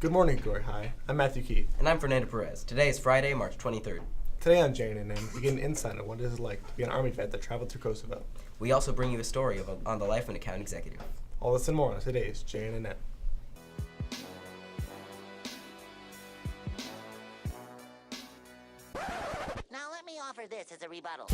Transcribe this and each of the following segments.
Good morning, Glory High. I'm Matthew Keith. And I'm Fernando Perez. Today is Friday, March 23rd. Today on JNNN, we get an insight on what it is like to be an Army vet that traveled through Kosovo. We also bring you a story on the life of an account executive. All this and more on today's JNNN. Now let me offer this as a rebuttal.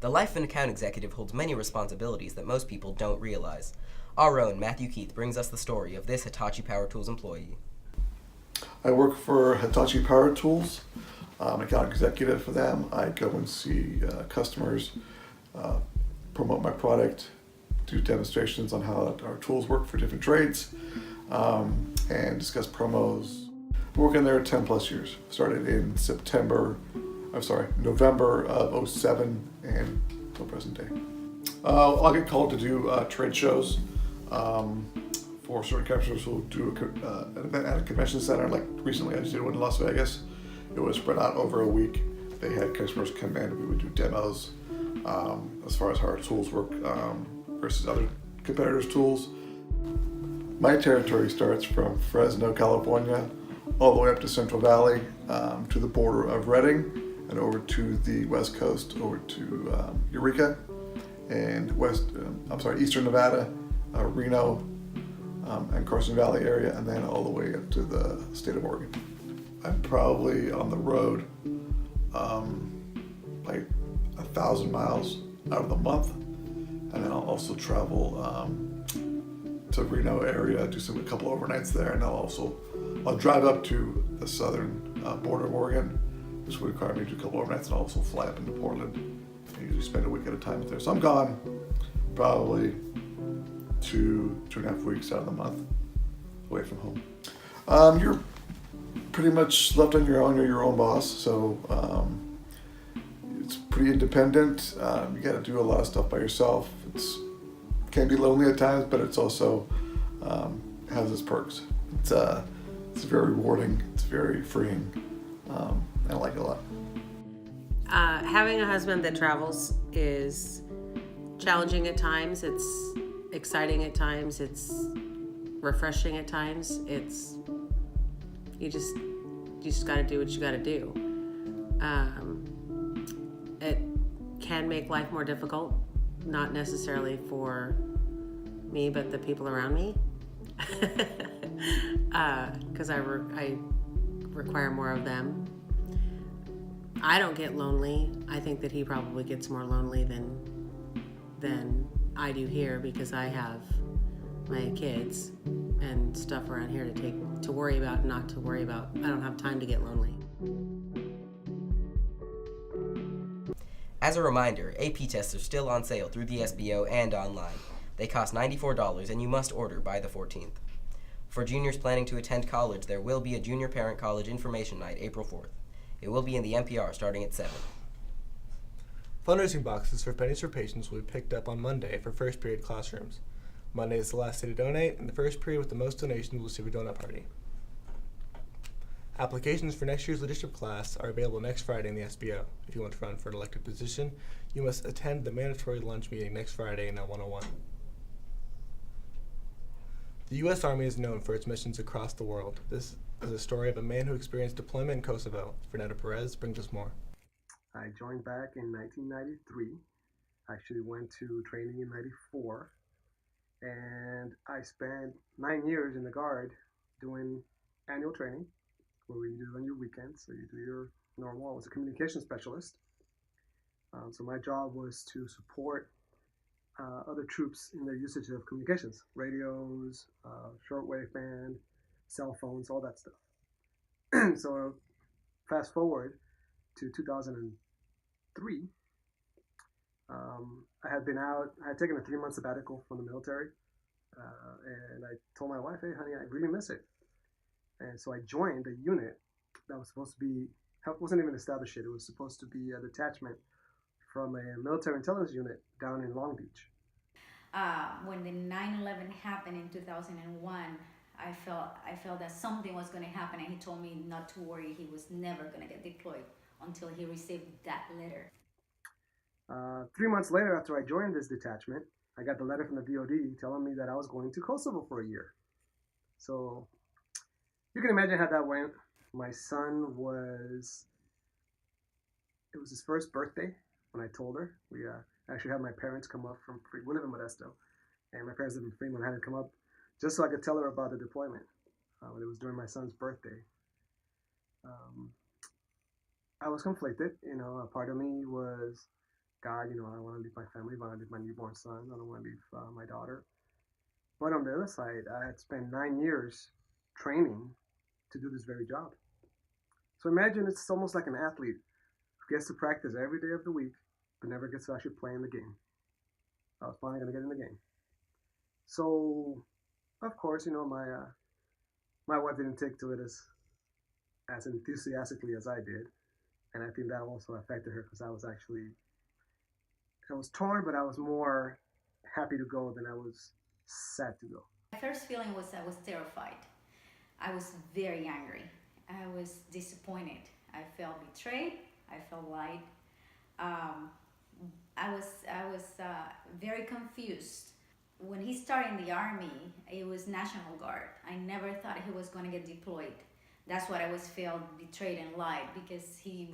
The life of an account executive holds many responsibilities that most people don't realize. Our own Matthew Keith brings us the story of this Hitachi Power Tools employee. I work for Hitachi Power Tools. I'm an account executive for them. I go and see customers, promote my product, do demonstrations on how our tools work for different trades, and discuss promos. I'm working there 10 plus years. Started in November of 07 and till present day. I'll get called to do trade shows for certain customers who do an event at a convention center. Like recently I just did one in Las Vegas. It was spread out over a week. They had customers come in, we would do demos as far as how our tools work versus other competitors' tools. My territory starts from Fresno, California, all the way up to Central Valley, to the border of Redding, and over to the West Coast, over to Eureka, and Eastern Nevada, Reno, and Carson Valley area, and then all the way up to the state of Oregon. I'm probably on the road like 1,000 miles out of the month, and then I'll also travel to Reno area, do a couple overnights there, and I'll drive up to the southern border of Oregon, which would require me to do a couple overnights, and I'll also fly up into Portland. I usually spend a week at a time there, so I'm gone probably 2.5 weeks out of the month away from home. You're pretty much left on your own. You're your own boss, so it's pretty independent. You got to do a lot of stuff by yourself. It can be lonely at times, but it's also has its perks. It's very rewarding. It's very freeing. I like it a lot. Having a husband that travels is challenging at times. It's exciting at times. It's refreshing at times. You just got to do what you got to do. It can make life more difficult, not necessarily for me, but the people around me, because I require more of them. I don't get lonely. I think that he probably gets more lonely than I do here, because I have my kids and stuff around here to worry about, not to worry about. I don't have time to get lonely. As a reminder, AP tests are still on sale through the SBO and online. They cost $94 and you must order by the 14th. For juniors planning to attend college, there will be a Junior Parent College Information Night April 4th. It will be in the NPR starting at 7. Fundraising boxes for Pennies for Patients will be picked up on Monday for first period classrooms. Monday is the last day to donate, and the first period with the most donations will receive a donut party. Applications for next year's leadership class are available next Friday in the SBO. If you want to run for an elected position, you must attend the mandatory lunch meeting next Friday in L101. The U.S. Army is known for its missions across the world. This is a story of a man who experienced deployment in Kosovo. Fernando Perez brings us more. I joined back in 1993. I actually went to training in 94. And I spent 9 years in the Guard doing annual training, where you do on your weekends. So you do your normal. I was a communication specialist. So my job was to support other troops in their usage of communications, radios, shortwave band, cell phones, all that stuff. So fast forward to 2003. I had taken a 3-month sabbatical from the military, and I told my wife, hey, honey, I really miss it. And so I joined a unit that was supposed to be, wasn't even established yet. It was supposed to be a detachment from a military intelligence unit down in Long Beach. When the 9/11 happened in 2001, I felt that something was going to happen, and he told me not to worry. He was never going to get deployed until he received that letter. 3 months later, after I joined this detachment, I got the letter from the DOD telling me that I was going to Kosovo for a year. So you can imagine how that went. My son was, it was his first birthday when I told her. We actually had my parents come up from, we live in Modesto, and my parents live in Fremont. I had to come up just so I could tell her about the deployment. It was during my son's birthday. I was conflicted. A part of me was, God, I want to leave my family, I want to leave my newborn son, I don't want to leave my daughter. But on the other side, I had spent 9 years training to do this very job. So imagine it's almost like an athlete who gets to practice every day of the week, but never gets to actually play in the game. I was finally going to get in the game. So, of course, my wife didn't take to it as enthusiastically as I did. And I think that also affected her because I was torn, but I was more happy to go than I was sad to go. My first feeling was I was terrified. I was very angry. I was disappointed. I felt betrayed. I felt lied. I was very confused. When he started in the Army, it was National Guard. I never thought he was going to get deployed. That's what I was felt betrayed and lied, because he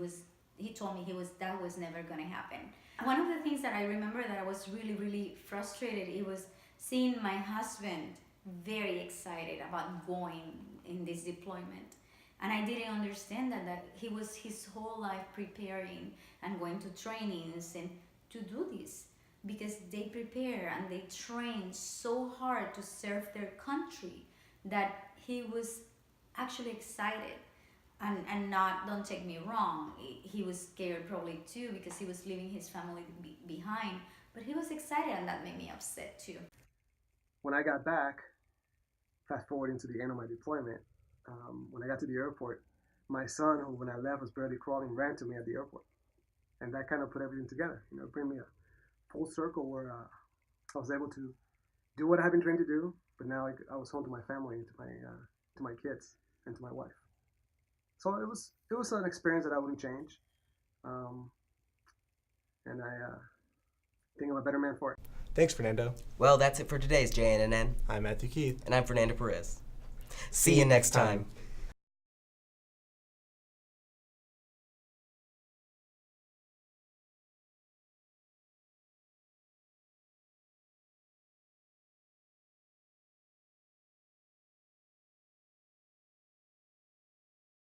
told me that was never going to happen. One of the things that I remember that I was really, really frustrated, it was seeing my husband very excited about going in this deployment. And I didn't understand that he was his whole life preparing and going to trainings and to do this, because they prepare and they train so hard to serve their country that he was actually excited. And not, don't take me wrong, he was scared probably too, because he was leaving his family behind, but he was excited, and that made me upset too. When I got back, fast forwarding to the end of my deployment, when I got to the airport, my son, who when I left was barely crawling, ran to me at the airport. And that kind of put everything together, bring me a full circle where I was able to do what I had been trained to do, but now I was home to my family, to my kids, and to my wife. So it was an experience that I wouldn't change, and I think I'm a better man for it. Thanks, Fernando. Well, that's it for today's JNNN. I'm Matthew Keith. And I'm Fernando Perez. See you next time.